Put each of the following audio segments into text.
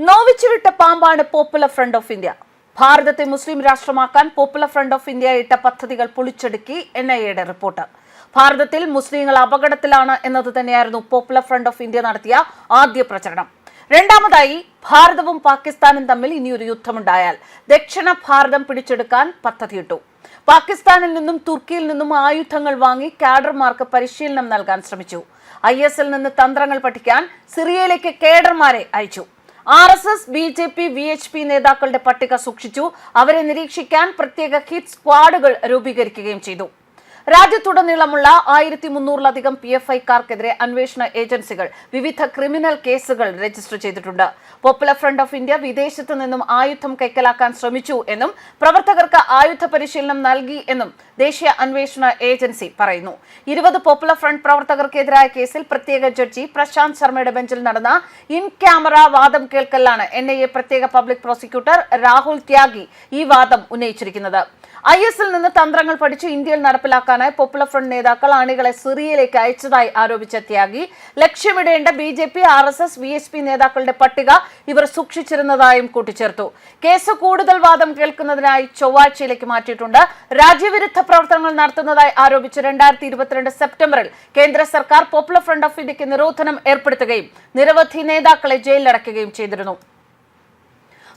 നോവിച്ചുവിട്ട പാമ്പാണ് popular front of India. ഭാരതത്തെ മുസ്ലിം രാഷ്ട്രമാക്കാൻ popular front of India ഇട്ട പദ്ധതികൾ പൊളിച്ചടുക്കി NIAയുടെ റിപ്പോർട്ട്. ഭാരതത്തിൽ മുസ്ലിങ്ങൾ അപകടത്തിലാണ് എന്നത് തന്നെയായിരുന്നു പോപ്പുലർ ഫ്രണ്ട് ഓഫ് ഇന്ത്യ നടത്തിയ ആദ്യ പ്രചരണം. രണ്ടാമതായി, ഭാരതവും പാകിസ്ഥാനും തമ്മിൽ ഇനിയൊരു യുദ്ധമുണ്ടായാൽ ദക്ഷിണ ഭാരതം പിടിച്ചെടുക്കാൻ പദ്ധതിയിട്ടു. പാകിസ്ഥാനിൽ നിന്നും തുർക്കിയിൽ നിന്നും ആയുധങ്ങൾ വാങ്ങി കാഡർമാർക്ക് പരിശീലനം നൽകാൻ ശ്രമിച്ചു. IS നിന്ന് തന്ത്രങ്ങൾ പഠിക്കാൻ സിറിയയിലേക്ക് കേഡർമാരെ അയച്ചു. RSS, BJP, VHP നേതാക്കളുടെ പട്ടിക സൂക്ഷിച്ചു. അവരെ നിരീക്ഷിക്കാൻ പ്രത്യേക ഹിറ്റ് സ്ക്വാഡുകൾ രൂപീകരിക്കുകയും ചെയ്തു. രാജ്യത്തുടനീളമുള്ള 1300-ലധികം PFIക്കാർക്കെതിരെ അന്വേഷണ ഏജൻസികൾ വിവിധ ക്രിമിനൽ കേസുകൾ രജിസ്റ്റർ ചെയ്തിട്ടുണ്ട്. പോപ്പുലർ ഫ്രണ്ട് ഓഫ് ഇന്ത്യ വിദേശത്തു നിന്നും ആയുധം കൈക്കലാക്കാൻ ശ്രമിച്ചു എന്നും പ്രവർത്തകർക്ക് ആയുധ പരിശീലനം നൽകി എന്നും ദേശീയ അന്വേഷണ ഏജൻസി പറയുന്നു. 20 പോപ്പുലർ ഫ്രണ്ട് പ്രവർത്തകർക്കെതിരായ കേസിൽ പ്രത്യേക ജഡ്ജി പ്രശാന്ത് ശർമ്മയുടെ ബെഞ്ചിൽ നടന്ന ഇൻ ക്യാമറ വാദം കേൾക്കലാണ് NIA പ്രത്യേക പബ്ലിക് പ്രോസിക്യൂട്ടർ രാഹുൽ ത്യാഗി ഈ വാദം ഉന്നയിച്ചിരിക്കുന്നത്. IS നിന്ന് തന്ത്രങ്ങൾ പഠിച്ച് ഇന്ത്യയിൽ നടപ്പിലാക്കാനായി പോപ്പുലർ ഫ്രണ്ട് നേതാക്കൾ അണികളെ സിറിയയിലേക്ക് അയച്ചതായി ആരോപിച്ച ത്യാഗി, ലക്ഷ്യമിടേണ്ട BJP, RSS, VHP നേതാക്കളുടെ പട്ടിക ഇവർ സൂക്ഷിച്ചിരുന്നതായും കൂട്ടിച്ചേർത്തു. കേസ് കൂടുതൽ വാദം കേൾക്കുന്നതിനായി ചൊവ്വാഴ്ചയിലേക്ക് മാറ്റിയിട്ടുണ്ട്. രാജ്യവിരുദ്ധ പ്രവർത്തനങ്ങൾ നടത്തുന്നതായി ആരോപിച്ച് 2022 സെപ്റ്റംബറിൽ കേന്ദ്ര സർക്കാർ പോപ്പുലർ ഫ്രണ്ട് ഓഫ് ഇന്ത്യക്ക് നിരോധനം ഏർപ്പെടുത്തുകയും നിരവധി നേതാക്കളെ ജയിലിലടയ്ക്കുകയും ചെയ്തിരുന്നു.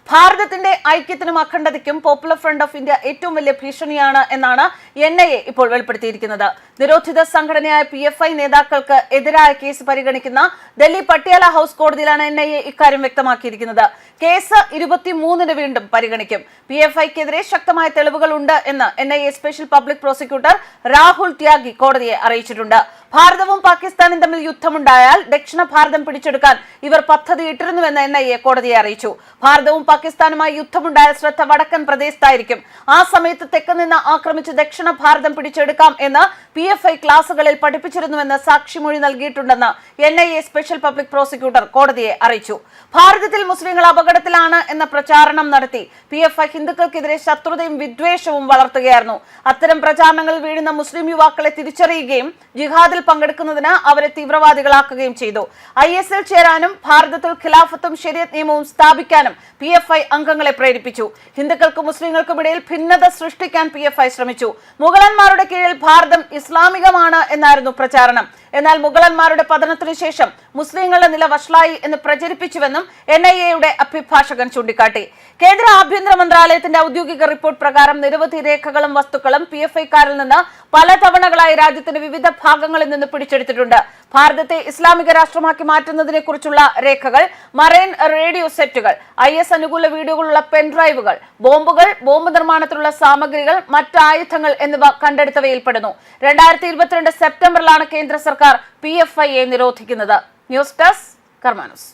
ഭാരതത്തിന്റെ ഐക്യത്തിനും അഖണ്ഡതയ്ക്കും പോപ്പുലർ ഫ്രണ്ട് ഓഫ് ഇന്ത്യ ഏറ്റവും വലിയ ഭീഷണിയാണ് എന്നാണ് NIA ഇപ്പോൾ വെളിപ്പെടുത്തിയിരിക്കുന്നത്. നിരോധിത സംഘടനയായ PFI നേതാക്കൾക്ക് എതിരായ കേസ് പരിഗണിക്കുന്ന ഡൽഹി പട്യാല ഹൌസ് കോടതിയിലാണ് NIA ഇക്കാര്യം വ്യക്തമാക്കിയിരിക്കുന്നത്. കേസ് 23-ന് വീണ്ടും പരിഗണിക്കും. PFIക്കെതിരെ ശക്തമായ തെളിവുകൾ ഉണ്ട് എന്ന് NIA special public prosecutor Rahul Tyagi കോടതിയെ അറിയിച്ചിട്ടുണ്ട്. ഭാരതവും പാകിസ്ഥാനും തമ്മിൽ യുദ്ധമുണ്ടായാൽ ദക്ഷിണ ഭാരതം പിടിച്ചെടുക്കാൻ ഇവർ പദ്ധതിയിട്ടിരുന്നുവെന്ന് NIA കോടതിയെ അറിയിച്ചു. ഭാരതവും പാകിസ്ഥാനുമായി യുദ്ധമുണ്ടായാൽ ശ്രദ്ധ വടക്കൻ പ്രദേശത്തായിരിക്കും. ആ സമയത്ത് തെക്ക് നിന്ന് ആക്രമിച്ച് ദക്ഷിണ ഭാരതം പിടിച്ചെടുക്കാം എന്ന് PFI ക്ലാസുകളിൽ പഠിപ്പിച്ചിരുന്നുവെന്ന് സാക്ഷിമൊഴി നൽകിയിട്ടുണ്ടെന്ന് NIA സ്പെഷ്യൽ പബ്ലിക് പ്രോസിക്യൂട്ടർ കോടതിയെ അറിയിച്ചു. ഭാരതത്തിൽ മുസ്ലിങ്ങൾ അപകടത്തിലാണ് എന്ന പ്രചാരണം നടത്തി PFI ഹിന്ദുക്കൾക്കെതിരെ ശത്രുതയും വിദ്വേഷവും വളർത്തുകയായിരുന്നു. അത്തരം പ്രചാരണങ്ങളിൽ വീഴുന്ന മുസ്ലിം യുവാക്കളെ തിരിച്ചറിയുകയും ജിഹാദിൽ പങ്കെടുക്കുന്നതിന് അവരെ തീവ്രവാദികളാക്കുകയും ചെയ്തു. ISൽ ചേരാനും ഭാരതത്തിൽ ഖിലാഫത്തും ശരീഅത്ത് നിയമവും സ്ഥാപിക്കാനും PFI അംഗങ്ങളെ പ്രേരിപ്പിച്ചു. ഹിന്ദുക്കൾക്കും മുസ്ലിങ്ങൾക്കും ഇടയിൽ ഭിന്നത സൃഷ്ടിക്കാൻ PFI ശ്രമിച്ചു. മുഗളന്മാരുടെ കീഴിൽ ഭാരതം ഇസ്ലാമികമാണ് എന്നായിരുന്നു പ്രചാരണം. എന്നാൽ മുഗളന്മാരുടെ പതനത്തിനു ശേഷം മുസ്ലിങ്ങളുടെ നില വഷളായി എന്ന് പ്രചരിപ്പിച്ചുവെന്നും NIAയുടെ അഭിഭാഷകൻ ചൂണ്ടിക്കാട്ടി. കേന്ദ്ര ആഭ്യന്തര മന്ത്രാലയത്തിന്റെ ഔദ്യോഗിക റിപ്പോർട്ട് പ്രകാരം നിരവധി രേഖകളും വസ്തുക്കളും PFIക്കാരിൽ നിന്ന് പലതവണകളായി രാജ്യത്തിന്റെ വിവിധ ഭാഗങ്ങളിൽ നിന്ന് പിടിച്ചെടുത്തിട്ടുണ്ട്. ഭാരതത്തെ ഇസ്ലാമിക രാഷ്ട്രമാക്കി മാറ്റുന്നതിനെ കുറിച്ചുള്ള രേഖകൾ, മറൈൻ റേഡിയോ സെറ്റുകൾ, IS അനുകൂല വീഡിയോകളുള്ള പെൻഡ്രൈവുകൾ, ബോംബുകൾ, ബോംബ് നിർമ്മാണത്തിലുള്ള സാമഗ്രികൾ, മറ്റായുധങ്ങൾ എന്നിവ കണ്ടെടുത്തവയിൽപ്പെടുന്നു. 2022 സെപ്റ്റംബറിലാണ് കേന്ദ്ര സർക്കാർ PFIയെ നിരോധിക്കുന്നത്. News desk കർമാനൂസ്.